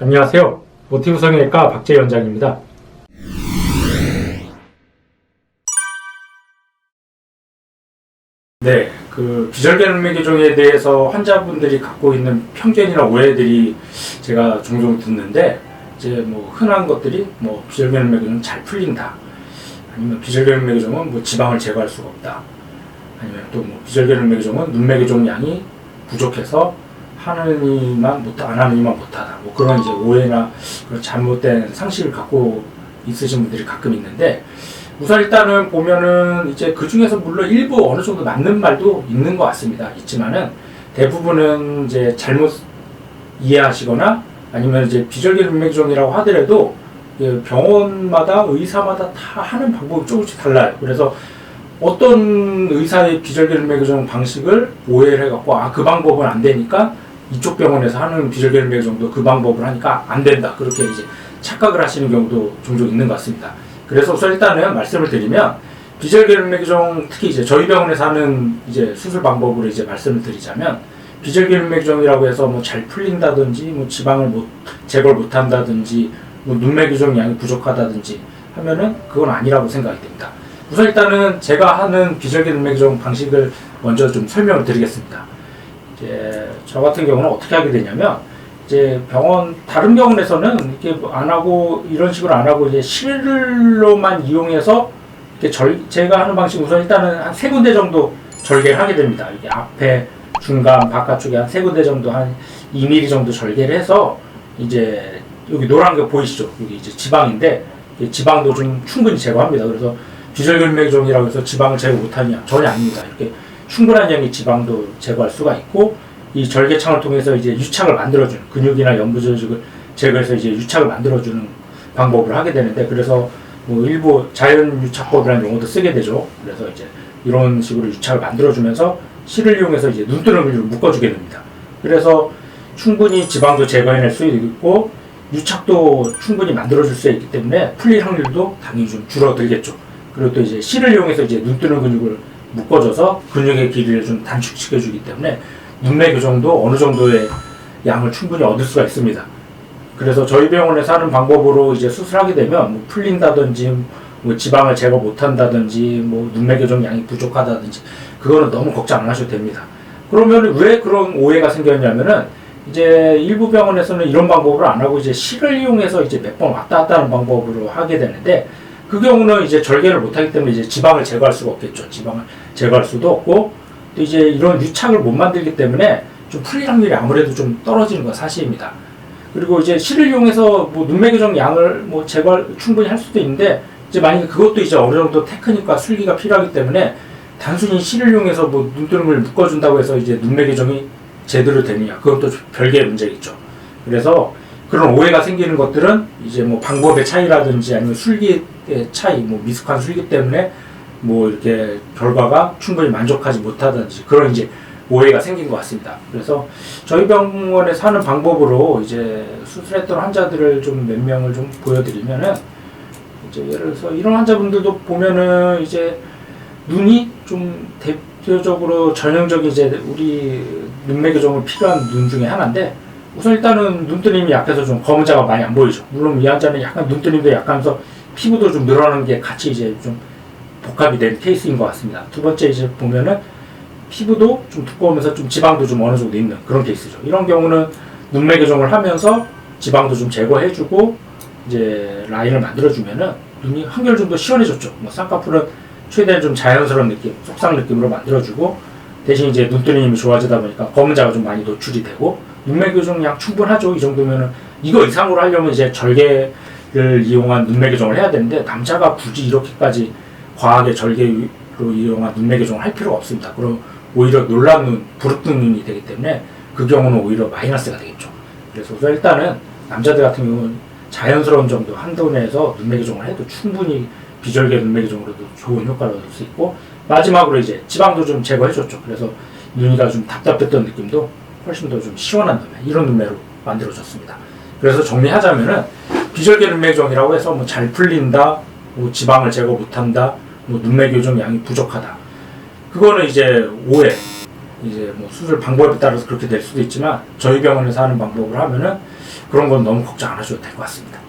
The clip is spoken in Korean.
안녕하세요. 모티브 성형외과 박재희 원장입니다. 네, 비절개 눈매 교정에 대해서 환자분들이 갖고 있는 편견이나 오해들이 제가 종종 듣는데, 이제 흔한 것들이 비절개 눈매 교정은 잘 풀린다, 아니면 비절개 눈매 교정은 지방을 제거할 수가 없다, 아니면 또 비절개 눈매 교정은 눈매 교정 양이 부족해서 하는 이만 안 하는 이만 못하다, 그런 이제 오해나 그런 잘못된 상식을 갖고 있으신 분들이 가끔 있는데, 우선 일단은 보면은 이제 그 중에서 물론 일부 어느 정도 맞는 말도 있는 것 같습니다. 있지만은 대부분은 이제 잘못 이해하시거나, 아니면 이제 비절개 눈매 교정이라고 하더라도 병원마다 의사마다 다 하는 방법이 조금씩 달라요. 그래서 어떤 의사의 비절개 눈매 교정 방식을 오해를 해갖고 그 방법은 안 되니까 이쪽 병원에서 하는 비절개 눈매 교정도 그 방법을 하니까 안 된다, 그렇게 이제 착각을 하시는 경우도 종종 있는 것 같습니다. 그래서 우선 일단은 말씀을 드리면, 비절개 눈매 교정, 특히 이제 저희 병원에서 하는 이제 수술 방법으로 이제 말씀을 드리자면, 비절개 눈매 교정이라고 해서 잘 풀린다든지, 지방을 제거를 못 한다든지, 눈매 교정 양이 부족하다든지 하면은 그건 아니라고 생각이 됩니다. 우선 일단은 제가 하는 비절개 눈매 교정 방식을 먼저 좀 설명을 드리겠습니다. 이제 저 같은 경우는 어떻게 하게 되냐면, 이제 다른 병원에서는 이렇게 안 하고, 이런 식으로 안 하고, 이제 실로만 이용해서 이렇게 제가 하는 방식, 우선 일단은 한 3군데 정도 절개를 하게 됩니다. 이게 앞에, 중간, 바깥쪽에 한 3군데 정도, 한 2mm 정도 절개를 해서, 이제 여기 노란 게 보이시죠? 여기 이제 지방인데, 지방도 좀 충분히 제거합니다. 그래서 비절개 눈매 교정이라고 해서 지방을 제거 못하냐? 전혀 아닙니다. 이렇게 충분한 양의 지방도 제거할 수가 있고, 이 절개창을 통해서 이제 유착을 만들어주는, 근육이나 연부 조직을 제거해서 이제 유착을 만들어주는 방법을 하게 되는데, 그래서 일부 자연 유착법이라는 용어도 쓰게 되죠. 그래서 이제 이런 식으로 유착을 만들어주면서 실을 이용해서 이제 눈뜨는 근육을 묶어주게 됩니다. 그래서 충분히 지방도 제거해낼 수 있고, 유착도 충분히 만들어줄 수 있기 때문에 풀릴 확률도 당연히 좀 줄어들겠죠. 그리고 또 이제 실을 이용해서 이제 눈뜨는 근육을 묶어줘서 근육의 길이를 좀 단축시켜주기 때문에 눈매 교정도 어느 정도의 양을 충분히 얻을 수가 있습니다. 그래서 저희 병원에서 하는 방법으로 이제 수술하게 되면 풀린다든지, 지방을 제거 못한다든지, 눈매 교정 양이 부족하다든지, 그거는 너무 걱정 안 하셔도 됩니다. 그러면 왜 그런 오해가 생겼냐면은, 이제 일부 병원에서는 이런 방법을 안 하고 이제 실을 이용해서 이제 몇 번 왔다 갔다 하는 방법으로 하게 되는데, 그 경우는 이제 절개를 못하기 때문에 이제 지방을 제거할 수가 없겠죠. 지방을 제거할 수도 없고, 또 이제 이런 유착을 못 만들기 때문에 좀 풀릴 확률이 아무래도 좀 떨어지는 건 사실입니다. 그리고 이제 실을 이용해서 눈매 교정 양을 제거할 충분히 할 수도 있는데, 이제 만약에 그것도 이제 어느 정도 테크닉과 술기가 필요하기 때문에 단순히 실을 이용해서 눈뜨는 걸 묶어준다고 해서 이제 눈매 교정이 제대로 되느냐, 그것도 별개의 문제겠죠. 그래서 그런 오해가 생기는 것들은 이제 방법의 차이라든지, 아니면 술기의 차이, 미숙한 술기 때문에 이렇게 결과가 충분히 만족하지 못하든지, 그런 이제 오해가 생긴 것 같습니다. 그래서 저희 병원에서 하는 방법으로 이제 수술했던 환자들을 좀 몇 명을 좀 보여드리면은, 이제 예를 들어서 이런 환자분들도 보면은 이제 눈이 좀 대표적으로 전형적인 이제 우리 눈매 교정을 필요한 눈 중에 하나인데, 우선 일단은 눈뜨림이 약해서 좀 검은 자가 많이 안 보이죠. 물론 이 환자는 약간 눈뜨림도 약하면서 피부도 좀 늘어나는 게 같이 이제 좀 복합이 된 케이스인 것 같습니다. 두 번째 이제 보면은 피부도 좀 두꺼우면서 좀 지방도 좀 어느 정도 있는 그런 케이스죠. 이런 경우는 눈매 교정을 하면서 지방도 좀 제거해주고 이제 라인을 만들어주면은 눈이 한결 좀 더 시원해졌죠. 쌍꺼풀은 최대한 좀 자연스러운 느낌, 속상 느낌으로 만들어주고, 대신 이제 눈뜨림이 좋아지다 보니까 검은 자가 좀 많이 노출이 되고, 눈매 교정 양 충분하죠. 이 정도면은 이거 이상으로 하려면 이제 절개를 이용한 눈매 교정을 해야 되는데, 남자가 굳이 이렇게까지 과하게 절개로 이용한 눈매 교정을 할 필요가 없습니다. 그럼 오히려 놀란 눈, 부릅뜬 눈이 되기 때문에 그 경우는 오히려 마이너스가 되겠죠. 그래서 우선 일단은 남자들 같은 경우는 자연스러운 정도 한도 내에서 눈매 교정을 해도 충분히 비절개 눈매 교정으로도 좋은 효과를 얻을 수 있고, 마지막으로 이제 지방도 좀 제거해줬죠. 그래서 눈이가 좀 답답했던 느낌도 훨씬 더 좀 시원한 눈매, 이런 눈매로 만들어졌습니다. 그래서 정리하자면은, 비절개 눈매 교정이라고 해서 잘 풀린다, 지방을 제거 못한다, 눈매 교정 양이 부족하다, 그거는 이제 오해, 이제 뭐 수술 방법에 따라서 그렇게 될 수도 있지만 저희 병원에서 하는 방법을 하면은 그런 건 너무 걱정 안 하셔도 될 것 같습니다.